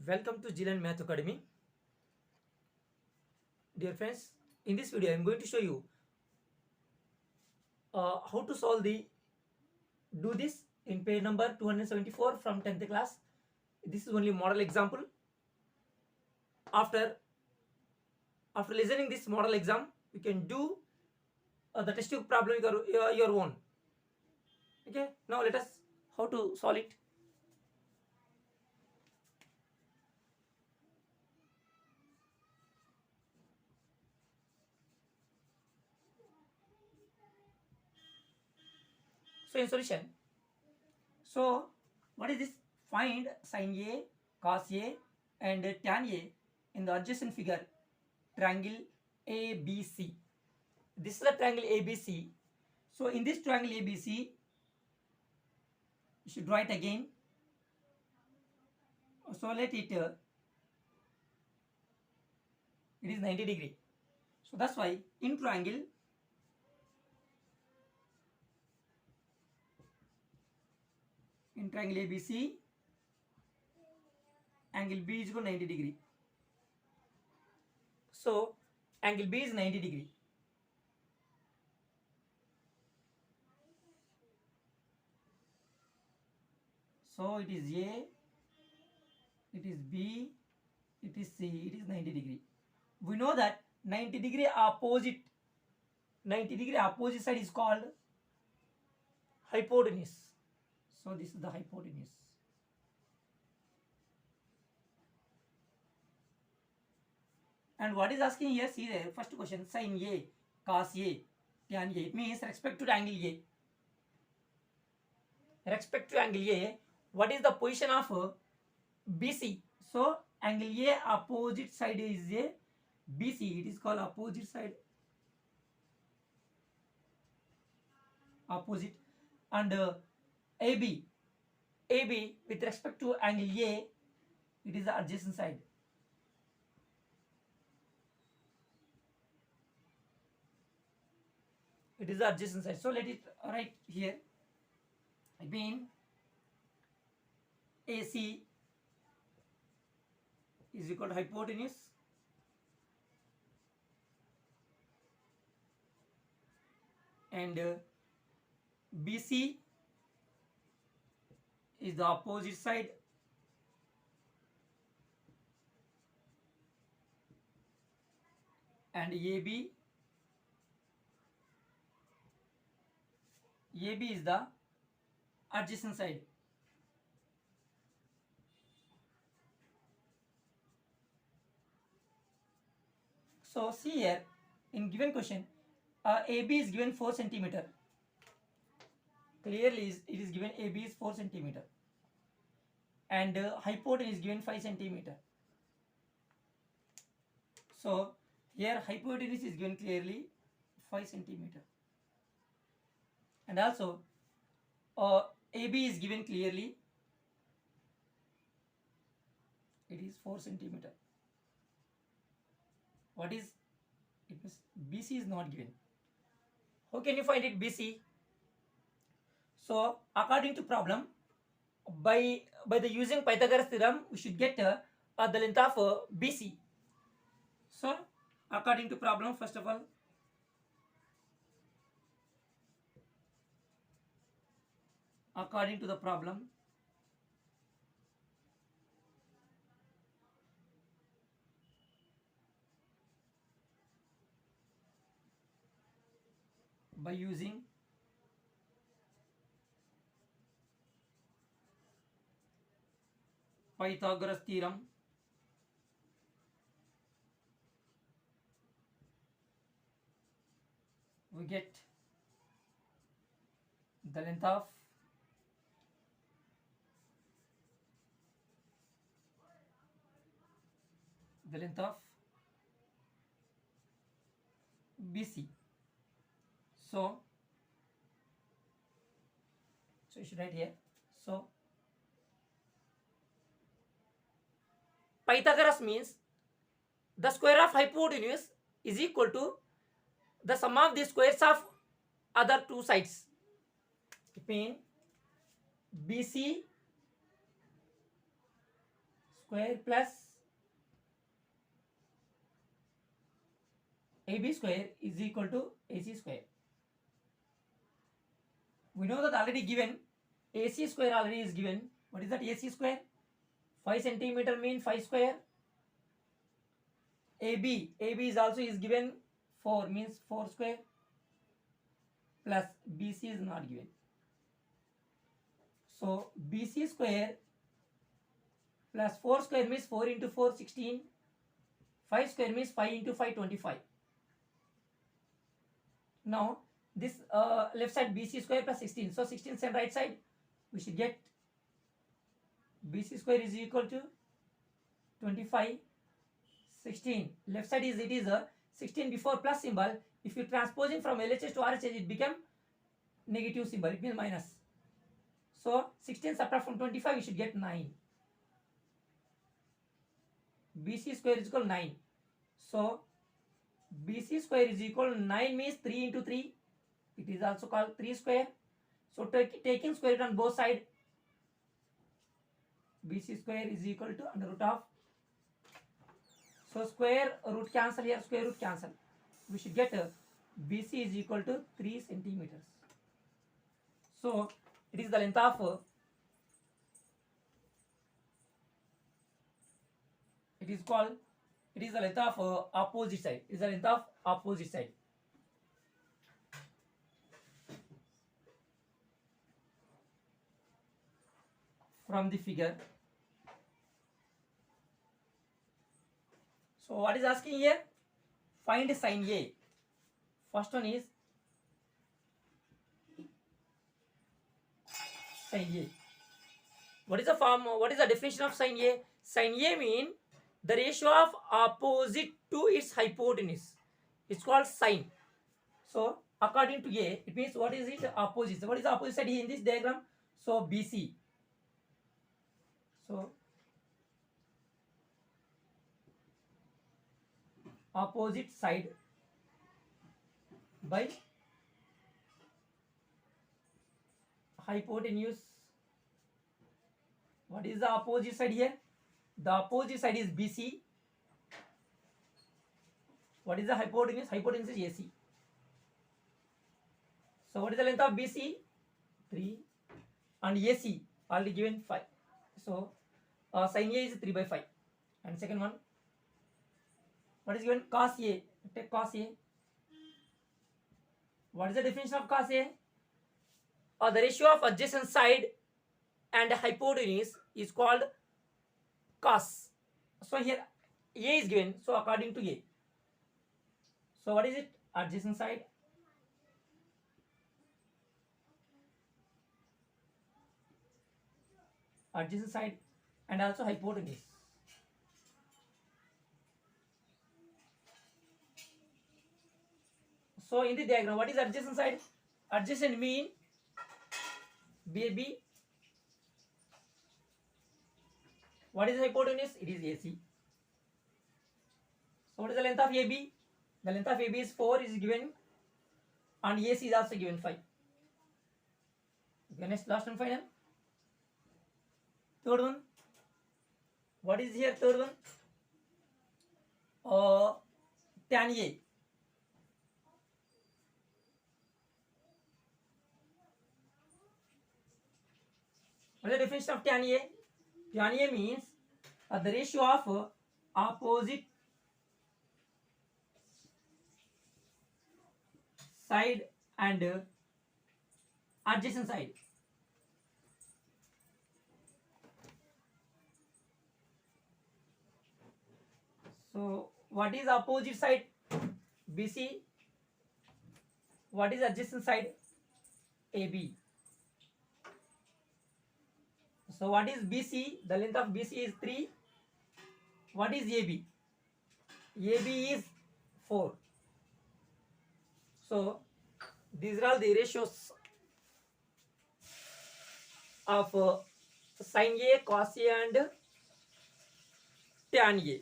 Welcome to Jilan Math Academy. Dear friends, in this video I am going to show you how to solve the do this in page number 274 from 10th class. This is only model example. After listening this model exam, you can do the test tube problem your own. Okay, now let us how to solve it. So in solution, so what is this? Find sin A, cos A and tan A in the adjacent figure triangle ABC. This is the triangle ABC. So in this triangle ABC, you should write again. So let it it is 90 degree. So that's why in triangle ABC, angle B is equal to 90 degree. So angle B is 90 degree. So it is A, it is B, it is C, it is 90 degree. We know that 90 degree opposite side is called hypotenuse. So this is the hypotenuse. And what is asking here? See there, first question, sin A, cos A, tan A. It means respect to angle A. Respect to angle A, what is the position of BC? So angle A opposite side is a BC. It is called opposite side. Opposite. And AB with respect to angle A, it is the adjacent side. It is the adjacent side. So let it write here. I mean AC is equal to hypotenuse and BC is the opposite side and AB is the adjacent side. So see here, in given question, AB is given 4 centimeter. Clearly it is given AB is 4 centimeter and hypotenuse is given 5 centimeter. So here hypotenuse is given clearly 5 centimeter and also AB is given clearly, it is 4 centimeter. What is it means BC is not given. How can you find it BC? So according to problem, by the using Pythagoras theorem, we should get the length of BC. So according to problem, first of all, according to the problem, by using Pythagoras theorem, we get the length of BC. So you should write here. So Pythagoras means the square of hypotenuse is equal to the sum of the squares of other two sides. It means BC square plus AB square is equal to AC square. We know that already given AC square already is given. What is that AC square? 5 centimeter mean 5 square. AB is also is given 4 means 4 square plus BC is not given. So BC square plus 4 square means 4 into 4 16. 5 square means 5 into 5 25. Now this left side BC square plus 16. So 16 same right side. We should get BC square is equal to 25. 16 left side is, it is a 16 before plus symbol. If you transposing from LHS to RHS, it become negative symbol, it means minus. So 16 subtract from 25, we should get 9. BC square is equal to 9. So BC square is equal to 9 means 3 into 3. It is also called 3 square. So taking square root on both sides, BC square is equal to under root of. So square root cancel here, square root cancel. We should get BC is equal to 3 centimeters. So it is the length of it is the length of opposite side. It is the length of opposite side. From the figure. So what is asking here? Find sin A. First one is sin A. What is the form? What is the definition of sin A? Sin A mean the ratio of opposite to its hypotenuse. It's called sin. So according to A, it means what is it? Opposite. So what is the opposite side in this diagram? So BC. So opposite side by hypotenuse. What is the opposite side here? The opposite side is BC. What is the hypotenuse? Hypotenuse is AC. So what is the length of BC? 3. And AC already given 5. So sin A is 3 by 5. And second one, what is given? Cos A. Take cos A. What is the definition of cos A? The ratio of adjacent side and hypotenuse is called cos. So here A is given. So according to A. So what is it? Adjacent side. Adjacent side and also hypotenuse. So in the diagram, what is adjacent side? Adjacent mean BB. What is hypotenuse? It is AC. So what is the length of AB? The length of AB is 4 is given and AC is also given 5. Okay, next last and final. Third one. What is here third one? Tan A. What is the definition of tan A? Tan A means the ratio of opposite side and adjacent side. So what is opposite side? BC. What is adjacent side? AB. So what is BC? The length of BC is 3. What is AB? AB is 4. So these are all the ratios of sin A, cos A and tan A.